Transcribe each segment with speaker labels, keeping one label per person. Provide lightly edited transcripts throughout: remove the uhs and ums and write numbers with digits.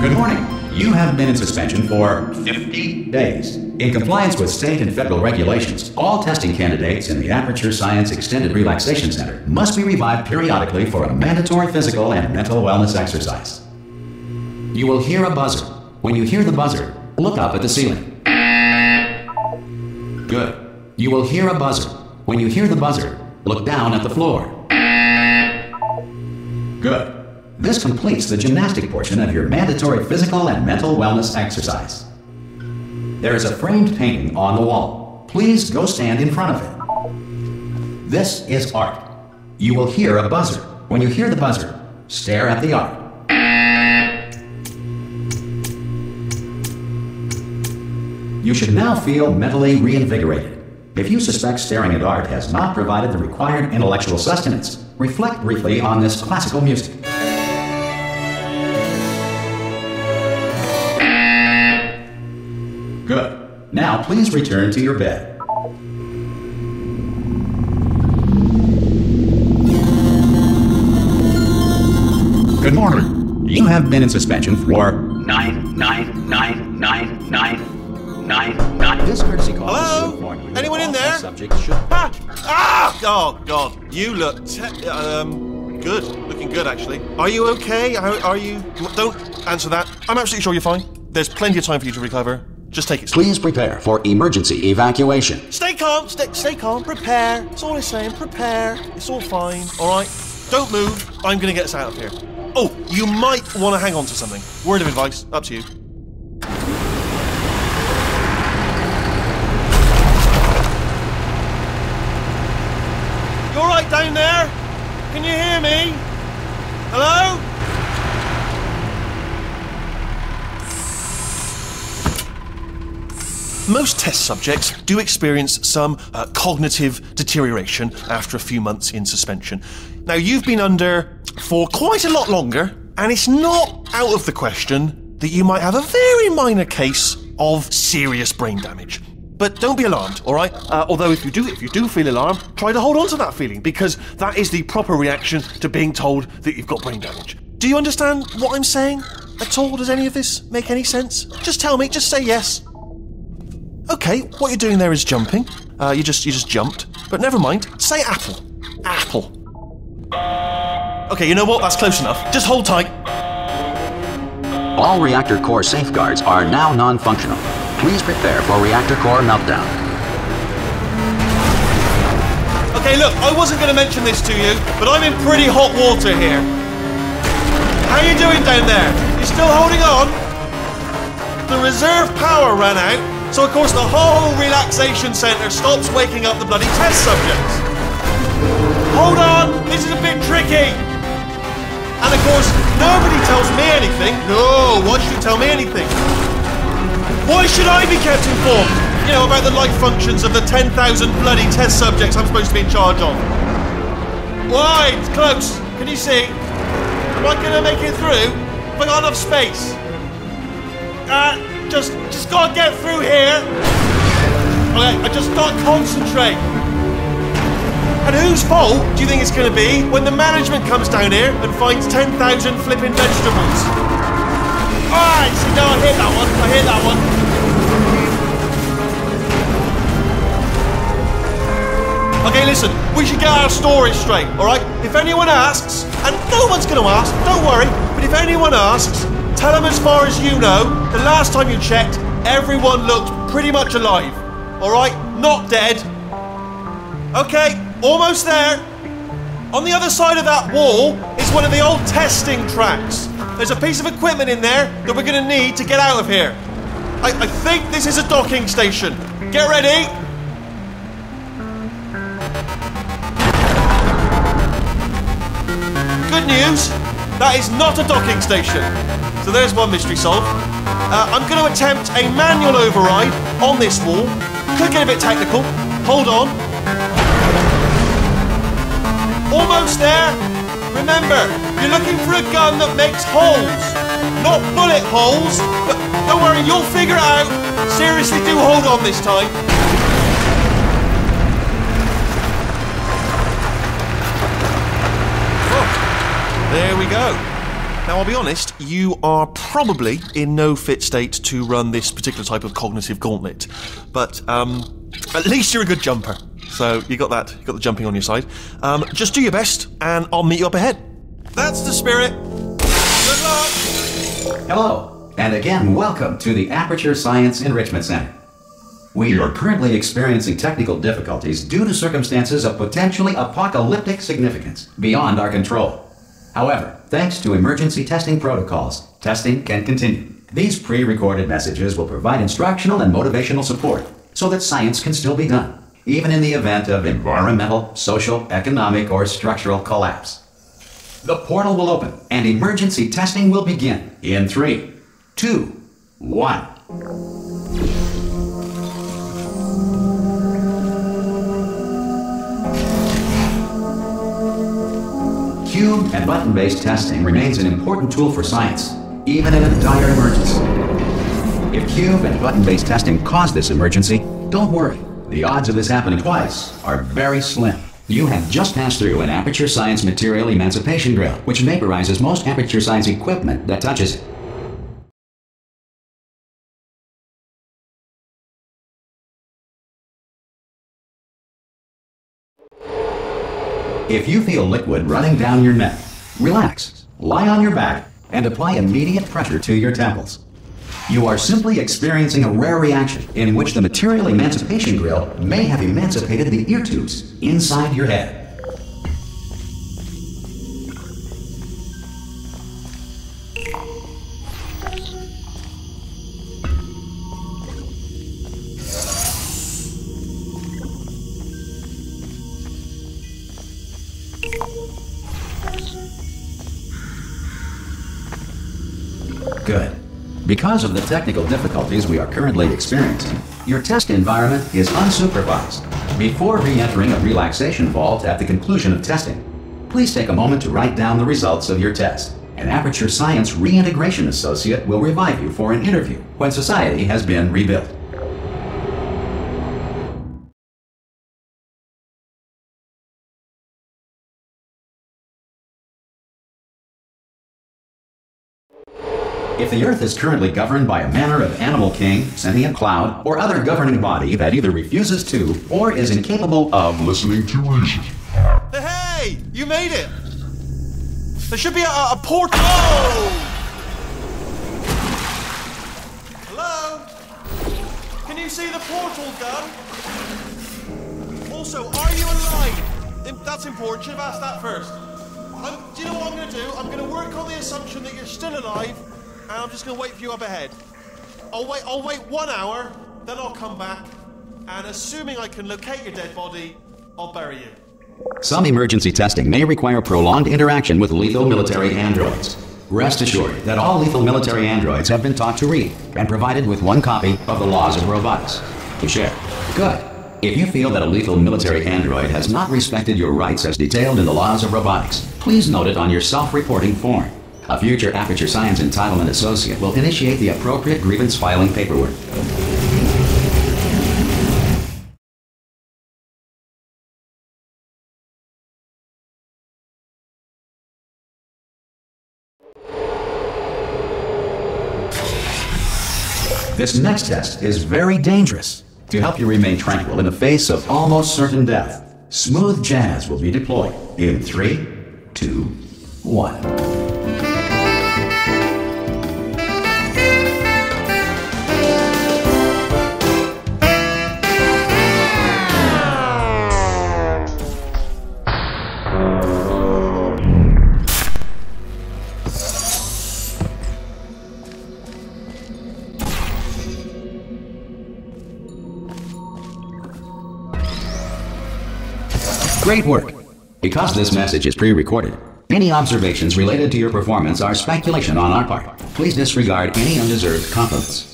Speaker 1: Good morning. You have been in suspension for 50 days. In compliance with state and federal regulations, all testing candidates in the Aperture Science Extended Relaxation Center must be revived periodically for a mandatory physical and mental wellness exercise. You will hear a buzzer. When you hear the buzzer, look up at the ceiling. Good. You will hear a buzzer. When you hear the buzzer, look down at the floor. Good. This completes the gymnastic portion of your mandatory physical and mental wellness exercise. There is a framed painting on the wall. Please go stand in front of it. This is art. You will hear a buzzer. When you hear the buzzer, stare at the art. You should now feel mentally reinvigorated. If you suspect staring at art has not provided the required intellectual sustenance, reflect briefly on this classical music. Good. Now please return to your bed. Good morning. You have been in suspension for 9999999. This courtesy call.
Speaker 2: Hello? Anyone in there? Oh God! You look good. Looking good, actually. Are you okay? Are you? Don't answer that. I'm absolutely sure you're fine. There's plenty of time for you to recover. Just take it slow.
Speaker 1: Please prepare for emergency evacuation.
Speaker 2: Stay calm. Stay calm. Prepare. That's all I'm saying. Prepare. It's all fine. All right. Don't move. I'm gonna get us out of here. Oh, you might want to hang on to something. Word of advice. Up to you. You all right down there? Can you hear me? Hello? Most test subjects do experience some cognitive deterioration after a few months in suspension. Now, you've been under for quite a lot longer, and it's not out of the question that you might have a very minor case of serious brain damage. But don't be alarmed, all right? Although if you do feel alarmed, try to hold on to that feeling, because that is the proper reaction to being told that you've got brain damage. Do you understand what I'm saying at all? Does any of this make any sense? Just tell me, just say yes. Okay, what you're doing there is jumping. You just jumped. But never mind. Say apple. Apple. Okay, you know what? That's close enough. Just hold tight.
Speaker 1: All reactor core safeguards are now non-functional. Please prepare for reactor core meltdown.
Speaker 2: Okay, look, I wasn't going to mention this to you, but I'm in pretty hot water here. How you doing down there? You still holding on? The reserve power ran out. So, of course, the whole relaxation centre stops waking up the bloody test subjects. Hold on, this is a bit tricky. And, of course, nobody tells me anything. No, why should you tell me anything? Why should I be kept informed? You know, about the life functions of the 10,000 bloody test subjects I'm supposed to be in charge of. Why? It's close. Can you see? Am I going to make it through? Have I got enough space? Just gotta get through here. Okay, I just gotta concentrate. And whose fault do you think it's gonna be when the management comes down here and finds 10,000 flipping vegetables? Alright, see, no, I hear that one. Okay, listen, we should get our story straight, alright? If anyone asks, and no one's gonna ask, don't worry, but if anyone asks, tell them as far as you know, the last time you checked, everyone looked pretty much alive. Alright? Not dead. Okay, almost there. On the other side of that wall is one of the old testing tracks. There's a piece of equipment in there that we're going to need to get out of here. I think this is a docking station. Get ready. Good news, that is not a docking station. So there's one mystery solved. I'm going to attempt a manual override on this wall. Could get a bit technical. Hold on. Almost there. Remember, you're looking for a gun that makes holes. not bullet holes. But don't worry, you'll figure it out. Seriously, do hold on this time. Oh, there we go. Now, I'll be honest, you are probably in no fit state to run this particular type of cognitive gauntlet. But at least you're a good jumper. So you got that, you got the jumping on your side. Just do your best, and I'll meet you up ahead. That's the spirit. Good luck.
Speaker 1: Hello, and again, welcome to the Aperture Science Enrichment Center. We are currently experiencing technical difficulties due to circumstances of potentially apocalyptic significance beyond our control. However, thanks to emergency testing protocols, testing can continue. These pre-recorded messages will provide instructional and motivational support so that science can still be done, even in the event of environmental, social, economic, or structural collapse. The portal will open and emergency testing will begin in 3, 2, 1. Cube and button-based testing remains an important tool for science, even in a dire emergency. If cube and button-based testing caused this emergency, don't worry. The odds of this happening twice are very slim. You have just passed through an Aperture Science material emancipation drill, which vaporizes most Aperture Science equipment that touches it. If you feel liquid running down your neck, relax, lie on your back, and apply immediate pressure to your temples. You are simply experiencing a rare reaction in which the material emancipation grill may have emancipated the ear tubes inside your head. Good. Because of the technical difficulties we are currently experiencing, your test environment is unsupervised. Before re-entering a relaxation vault at the conclusion of testing, please take a moment to write down the results of your test. An Aperture Science Reintegration Associate will revive you for an interview when society has been rebuilt. If the Earth is currently governed by a manner of animal king, sentient cloud, or other governing body that either refuses to or is incapable of listening to reason.
Speaker 2: Hey! You made it! There should be a portal. Oh! Hello? Can you see the portal gun? Also, are you alive? That's important. Should have asked that first. Do you know what I'm going to do? I'm going to work on the assumption that you're still alive. And I'm just going to wait for you up ahead. I'll wait 1 hour, then I'll come back, and assuming I can locate your dead body, I'll bury you.
Speaker 1: Some emergency testing may require prolonged interaction with lethal military androids. Rest assured that all lethal military androids have been taught to read and provided with 1 copy of the Laws of Robotics to share. Good. If you feel that a lethal military android has not respected your rights as detailed in the Laws of Robotics, please note it on your self-reporting form. A future Aperture Science Entitlement Associate will initiate the appropriate grievance filing paperwork. This next test is very dangerous. To help you remain tranquil in the face of almost certain death, smooth jazz will be deployed in 3, 2, 1. Great work! Because this message is pre-recorded, any observations related to your performance are speculation on our part. Please disregard any undeserved compliments.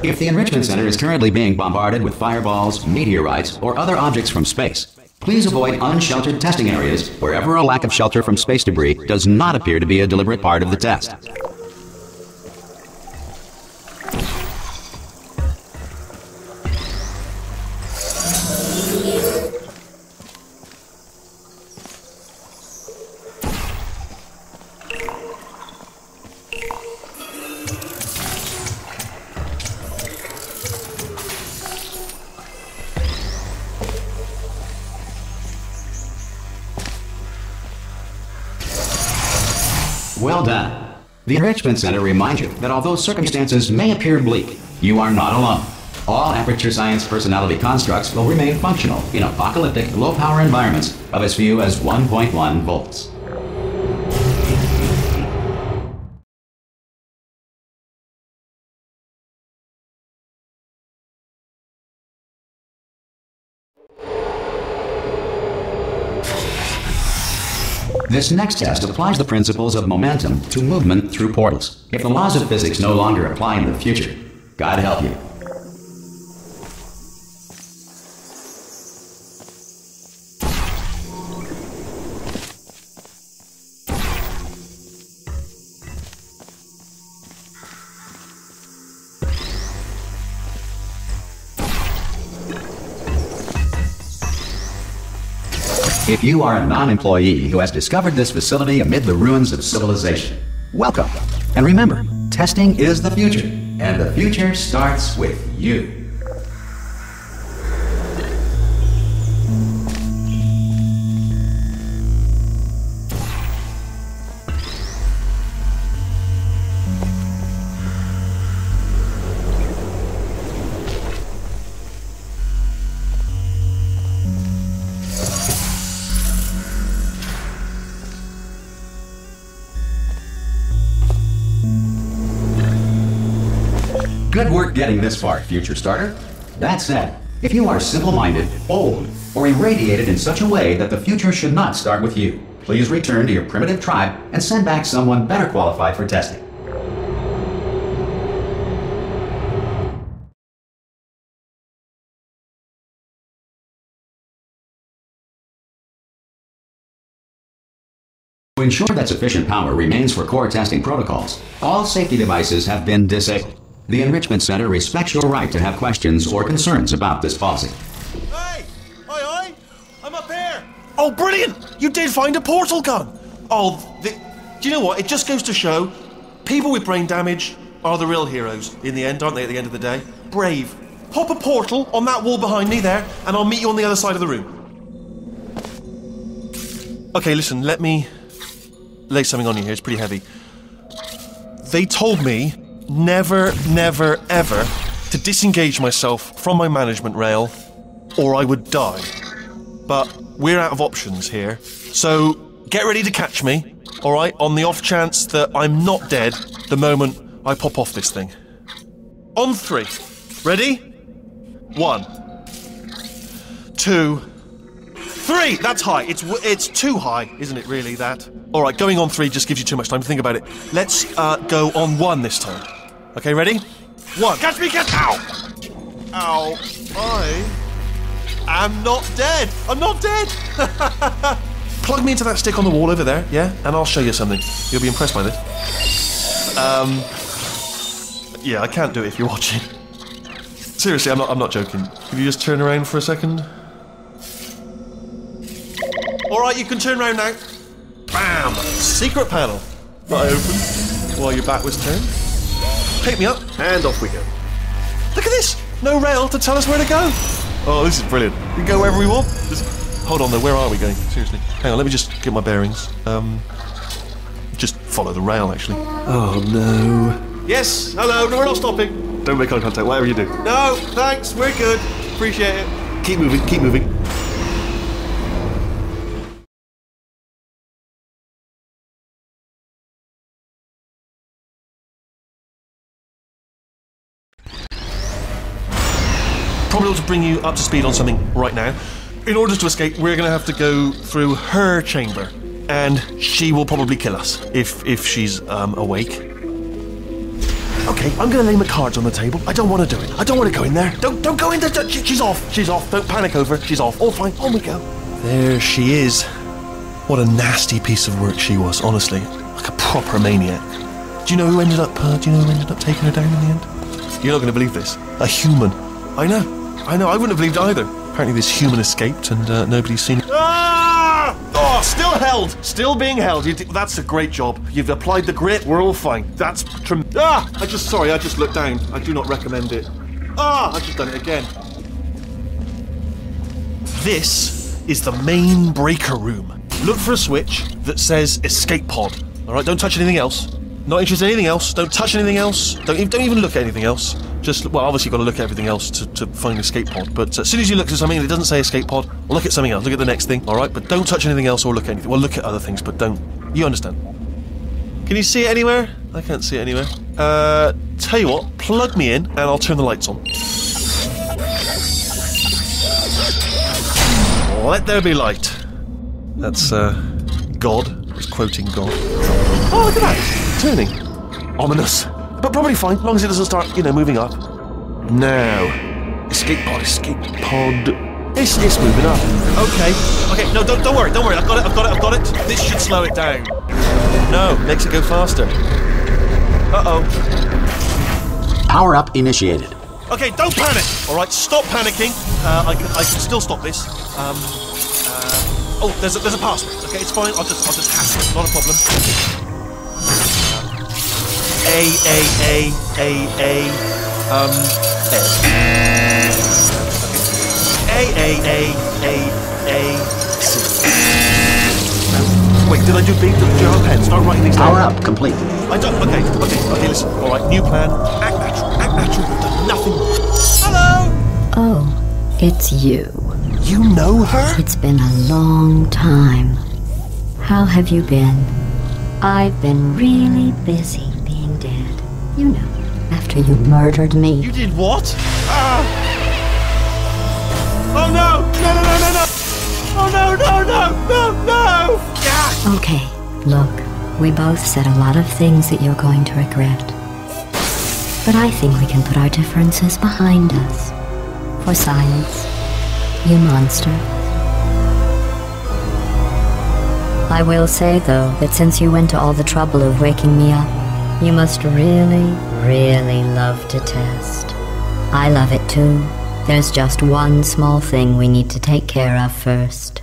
Speaker 1: If the Enrichment Center is currently being bombarded with fireballs, meteorites, or other objects from space, please avoid unsheltered testing areas wherever a lack of shelter from space debris does not appear to be a deliberate part of the test. Well done. The Enrichment Center reminds you that although circumstances may appear bleak, you are not alone. All Aperture Science personality constructs will remain functional in apocalyptic, low-power environments of as few as 1.1 volts. This next test applies the principles of momentum to movement through portals. If the laws of physics no longer apply in the future, God help you. If you are a non-employee who has discovered this facility amid the ruins of civilization, welcome. And remember, testing is the future, and the future starts with you. Good work getting this far, future starter. That said, if you are simple-minded, old, or irradiated in such a way that the future should not start with you, please return to your primitive tribe and send back someone better qualified for testing. To ensure that sufficient power remains for core testing protocols, all safety devices have been disabled. The Enrichment Center respects your right to have questions or concerns about this policy.
Speaker 2: Hey! Oi! I'm up here! Oh, brilliant! You did find a portal gun! Oh, do you know what? It just goes to show, people with brain damage are the real heroes in the end, aren't they, at the end of the day? Brave. Pop a portal on that wall behind me there, and I'll meet you on the other side of the room. Okay, listen, let me lay something on you here. It's pretty heavy. They told me never, never, ever to disengage myself from my management rail, or I would die. But we're out of options here, so get ready to catch me, alright, on the off chance that I'm not dead the moment I pop off this thing. On 3. Ready? 1, 2, 3! That's high. It's too high, isn't it, really, that? Alright, going on 3 just gives you too much time to think about it. Let's go on 1 this time. Okay, ready? 1. Catch me, catch! Ow! Ow. I am not dead. I'm not dead! Plug me into that stick on the wall over there, yeah? And I'll show you something. You'll be impressed by this. Yeah, I can't do it if you're watching. Seriously, I'm not joking. Can you just turn around for a second? Alright, you can turn around now. Bam! Secret panel. That I opened while your back was turned. Pick me up, and off we go. Look at this! No rail to tell us where to go! Oh, this is brilliant. We can go wherever we want. Hold on though, where are we going? Seriously. Hang on, let me just get my bearings. Just follow the rail, actually. Oh no. Yes, hello, no, we're not stopping. Don't make eye contact, whatever you do. No, thanks, we're good. Appreciate it. Keep moving, keep moving. Probably ought to bring you up to speed on something right now. In order to escape, we're going to have to go through her chamber, and she will probably kill us if she's awake. Okay, I'm gonna lay my cards on the table. I don't want to do it. I don't want to go in there. Don't go in there. She's off. She's off. Don't panic over her. She's off. All fine. On we go. There she is. What a nasty piece of work she was, honestly. Like a proper maniac. Do you know who ended up taking her down in the end? You're not gonna believe this. A human. I know. I wouldn't have believed either. Apparently this human escaped and nobody's seen it. Ah! Oh, still held. Still being held. That's a great job. You've applied the grit. We're all fine. That's I just looked down. I do not recommend it. I've just done it again. This is the main breaker room. Look for a switch that says escape pod. All right, don't touch anything else. Not interested in anything else. Don't touch anything else. Don't even look at anything else. Just, well, obviously you've got to look at everything else to find an escape pod. But as soon as you look at something and it doesn't say escape pod, well, look at something else. Look at the next thing, all right? But don't touch anything else or look at anything. Well, look at other things, but don't. You understand? Can you see it anywhere? I can't see it anywhere. Tell you what, plug me in and I'll turn the lights on. Let there be light. That's, God. He's quoting God. Oh, look at that. Turning. Ominous. But probably fine, as long as it doesn't start, moving up. Now. Escape pod. It's moving up. Okay, no, don't worry. I've got it. This should slow it down. No, makes it go faster. Uh-oh.
Speaker 1: Power up initiated.
Speaker 2: Okay, don't panic. All right, stop panicking. I can still stop this. Oh, there's a password. Okay, it's fine. I'll just hack it. Not a problem. A. C. Wait, did I do big? Do you have a pen? Start writing these down.
Speaker 1: Power up complete.
Speaker 2: I don't. Okay. Listen. All right, new plan. Act natural. We've done nothing. Hello.
Speaker 3: Oh, it's you.
Speaker 2: You know her?
Speaker 3: It's been a long time. How have you been? I've been really busy being dead. After you murdered me.
Speaker 2: You did what? Oh no! No! Oh no! Yeah.
Speaker 3: Okay, look, we both said a lot of things that you're going to regret. But I think we can put our differences behind us. For science, you monster. I will say, though, that since you went to all the trouble of waking me up, you must really, really love to test. I love it too. There's just one small thing we need to take care of first.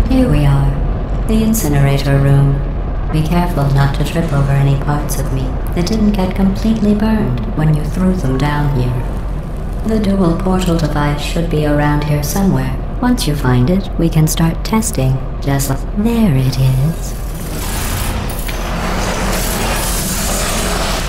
Speaker 3: Here we are, the incinerator room. Be careful not to trip over any parts of me that didn't get completely burned when you threw them down here. The dual portal device should be around here somewhere. Once you find it, we can start testing. Just like... There it is.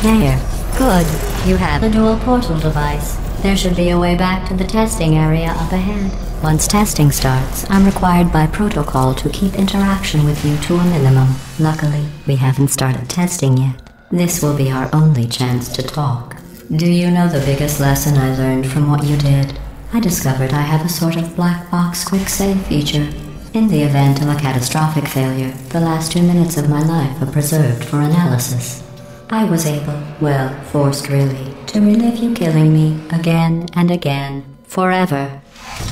Speaker 3: There. Good. You have the dual portal device. There should be a way back to the testing area up ahead. Once testing starts, I'm required by protocol to keep interaction with you to a minimum. Luckily, we haven't started testing yet. This will be our only chance to talk. Do you know the biggest lesson I learned from what you did? I discovered I have a sort of black box quick save feature. In the event of a catastrophic failure, the last 2 minutes of my life are preserved for analysis. I was able, well, forced really, to relive you killing me again and again, forever.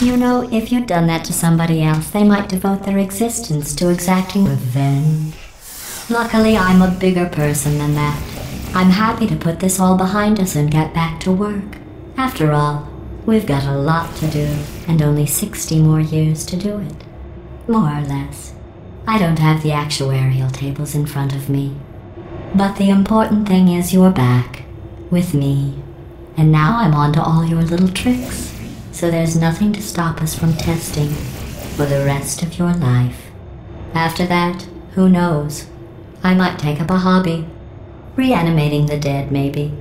Speaker 3: You know, if you'd done that to somebody else, they might devote their existence to exacting revenge. Luckily, I'm a bigger person than that. I'm happy to put this all behind us and get back to work. After all, we've got a lot to do, and only 60 more years to do it. More or less. I don't have the actuarial tables in front of me. But the important thing is you're back, with me. And now I'm on to all your little tricks. So there's nothing to stop us from testing for the rest of your life. After that, who knows? I might take up a hobby. Reanimating the dead, maybe.